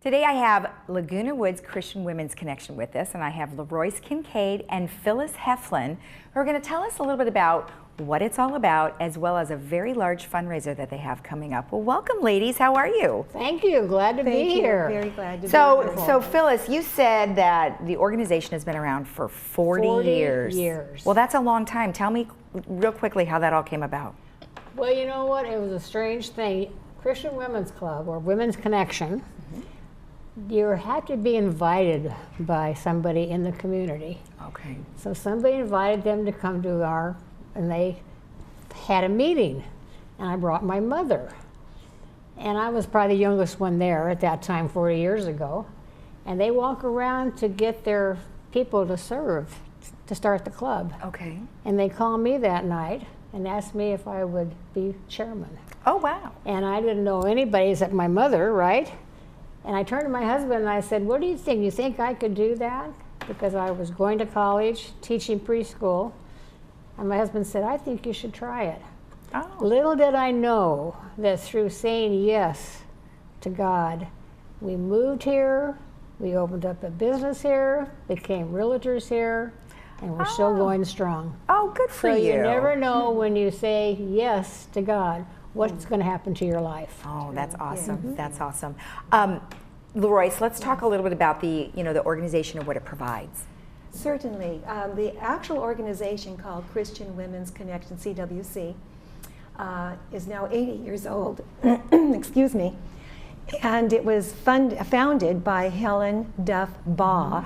Today I have Laguna Woods Christian Women's Connection with us, and I have Leroyce Kincaid and Phyllis Heflin, who are going to tell us a little bit about what it's all about, as well as a very large fundraiser that they have coming up. Well, welcome, ladies. How are you? Thank you. Glad to be here. Very glad to be So, here. so Phyllis, you said that the organization has been around for 40 years. Well, that's a long time. Tell me real quickly how that all came about. Well, you know what? It was a strange thing. Christian Women's Club, or Women's Connection, you have to be invited by somebody in the community. Okay. So somebody invited them to come to and they had a meeting, and I brought my mother. And I was probably the youngest one there at that time, 40 years ago. And they walk around to get their people to serve, to start the club. Okay. And they called me that night and asked me if I would be chairman. Oh, wow. And I didn't know anybody except my mother, right? And I turned to my husband and I said, what do you think? You think I could do that? Because I was going to college, teaching preschool. And my husband said, I think you should try it. Oh. Little did I know that through saying yes to God, we moved here, we opened up a business here, became realtors here, and we're still going strong. Oh, good for So you. you never know when you say yes to God, what's going to happen to your life. Oh, that's awesome. That's awesome. Leroyce, let's talk a little bit about the organization and what it provides. Certainly. The actual organization called Christian Women's Connection, CWC, is now 80 years old. Excuse me. And it was founded by Helen Duff Baugh,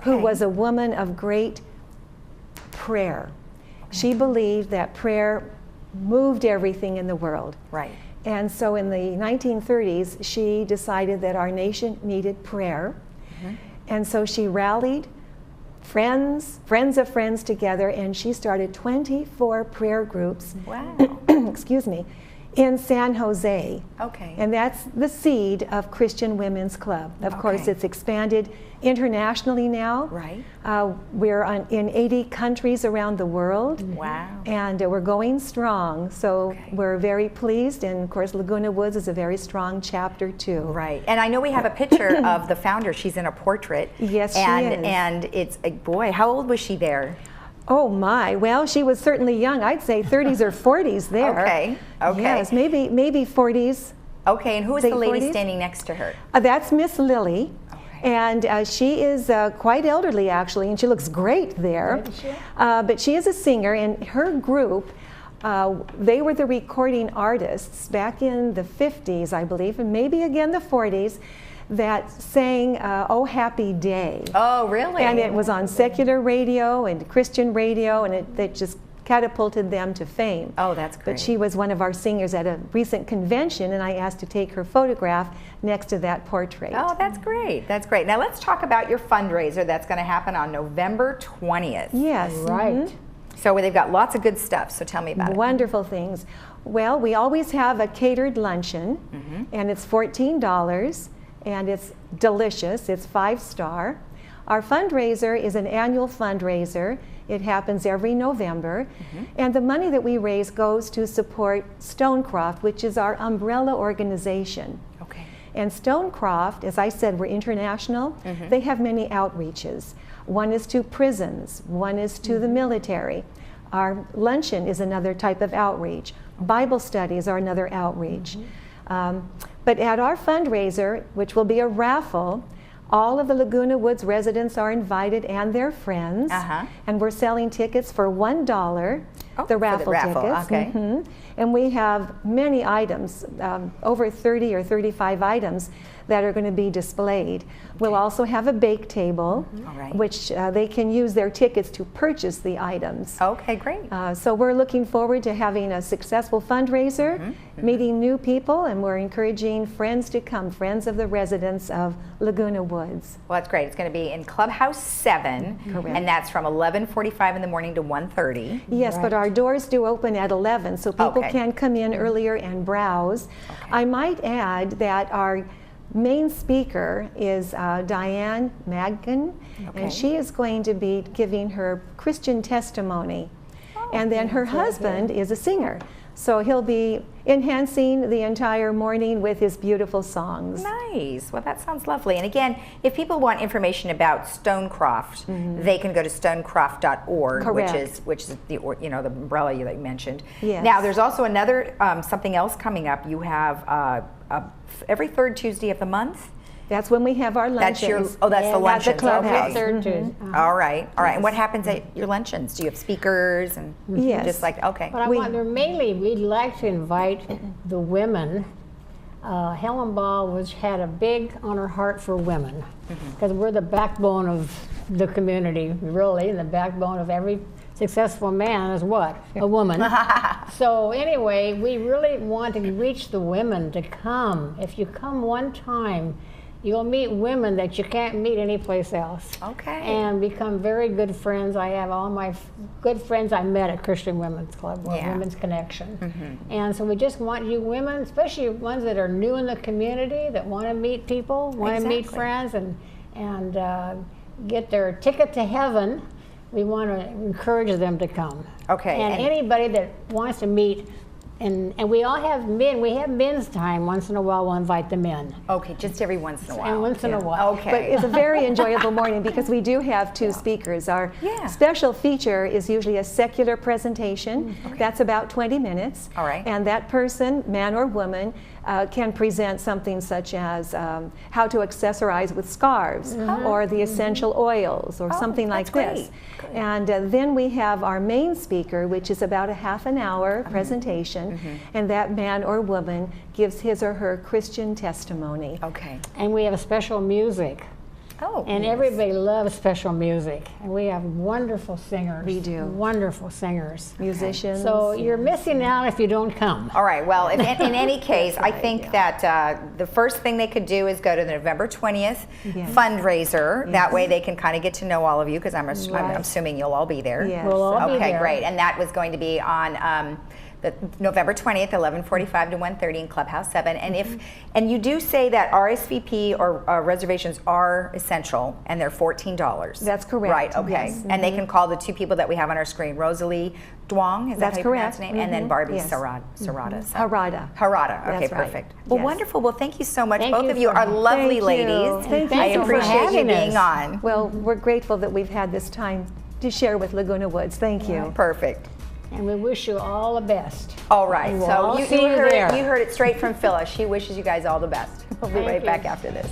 who was a woman of great prayer. She believed that prayer moved everything in the world. Right. And so in the 1930s, she decided that our nation needed prayer. And so she rallied friends of friends together, and she started 24 prayer groups. Wow. Excuse me, in San Jose. Okay. And that's the seed of Christian Women's Club. Of course, it's expanded internationally now. Right. We're in 80 countries around the world. Wow. And we're going strong. So we're very pleased. And of course, Laguna Woods is a very strong chapter too. Right. And I know we have a picture of the founder. She's in a portrait. Yes, she is. And it's a boy. How old was she there? Oh my, well, she was certainly young. I'd say 30s or 40s there. Okay. Okay. Yes, maybe 40s. Okay. And who is Say the lady 40s? standing next to her? That's Miss Lily. Okay. And she is quite elderly, actually, and she looks great there. But she is a singer, and her group, they were the recording artists back in the 50s, I believe, and maybe again the 40s, that sang Oh Happy Day. Oh, really? And it was on secular radio and Christian radio, and it just catapulted them to fame. Oh, that's great. But she was one of our singers at a recent convention, and I asked to take her photograph next to that portrait. Oh, that's great. That's great. Now let's talk about your fundraiser that's going to happen on November 20th. Yes. Right. So they've got lots of good stuff. So tell me about it. Wonderful things. Well, we always have a catered luncheon, and it's $14, and it's delicious. It's 5-star. Our fundraiser is an annual fundraiser. It happens every November, and the money that we raise goes to support Stonecroft, which is our umbrella organization. Okay. And Stonecroft, as I said, we're international. They have many outreaches. One is to prisons, one is to the military. Our luncheon is another type of outreach. Bible studies are another outreach. But at our fundraiser, which will be a raffle, all of the Laguna Woods residents are invited and their friends. And we're selling tickets for $1, the raffle tickets. Okay. And we have many items, over 30 or 35 items that are going to be displayed. We'll also have a bake table, which they can use their tickets to purchase the items. Okay, great. So we're looking forward to having a successful fundraiser, meeting new people, and we're encouraging friends to come, friends of the residents of Laguna Woods. Well, that's great. It's going to be in Clubhouse 7, and that's from 11:45 in the morning to 1:30. Yes, but our doors do open at 11, so people can come in earlier and browse. I might add that our main speaker is Diane Maggan, and she is going to be giving her Christian testimony. And then her husband is a singer. So he'll be enhancing the entire morning with his beautiful songs. Nice. Well, that sounds lovely. And again, if people want information about Stonecroft, they can go to stonecroft.org, Correct. which is the the umbrella that you mentioned. Yes. Now, there's also another something else coming up. You have every third Tuesday of the month. That's when we have our luncheons. That's the At the luncheons. clubhouse. Okay. Third Tuesday. All right. And what happens at your luncheons? Do you have speakers and Yes. just like okay? But I wonder, mainly, we'd like to invite the women. Helen Ball had a big on her heart for women, because we're the backbone of the community, really, and the backbone of every successful man is what? A woman. So anyway, we really want to reach the women to come. If you come one time, you'll meet women that you can't meet anyplace else. Okay. And become very good friends. I have all my good friends I met at Christian Women's Club, or Yeah. Women's Connection. And so we just want you women, especially ones that are new in the community, that want to meet people, want to meet Exactly. friends, and get their ticket to heaven. We want to encourage them to come. Okay, And and- anybody that wants to meet, and we all have men. We have men's time. Once in a while, we'll invite the men. Okay, just every once in a while. And once in a while. Okay. But it's a very enjoyable morning because we do have two speakers. Our Yeah. special feature is usually a secular presentation. That's about 20 minutes. All right. And that person, man or woman, can present something such as how to accessorize with scarves or the essential oils or something like that's this. great. And then we have our main speaker, which is about a half an hour presentation, and that man or woman gives his or her Christian testimony. Okay. And we have special music. Oh. And everybody loves special music. And we have wonderful singers. We do. Wonderful singers. Musicians. So you're missing out if you don't come. All right. Well, in any case, I think that the first thing they could do is go to the November 20th Yes. fundraiser. That way they can kind of get to know all of you, because I'm Right. assuming you'll all be there. Yes. We'll all be Okay, there. great. And that was going to be on the November 20th, 11:45 to 1:30 in Clubhouse 7. And and you do say that RSVP or reservations are essential, and they're $14. That's correct, Right. Okay. yes. And they can call the two people that we have on our screen, Rosalie Duong. Is that That's how you pronounce correct. her name? And then Barbie Yes. Sarada. Harada. Harada. Okay, That's right. perfect. Well, Yes. wonderful. Well, thank you so much. Thank Both you of you for- are lovely Thank you. ladies. Thank I you for appreciate you having being us. on. Well, we're grateful that we've had this time to share with Laguna Woods. Thank you. Perfect. And we wish you all the best. All right. And we'll So all you see you heard there. it. You heard it straight from Phyllis. She wishes you guys all the best. We'll be Thank right you. back after this.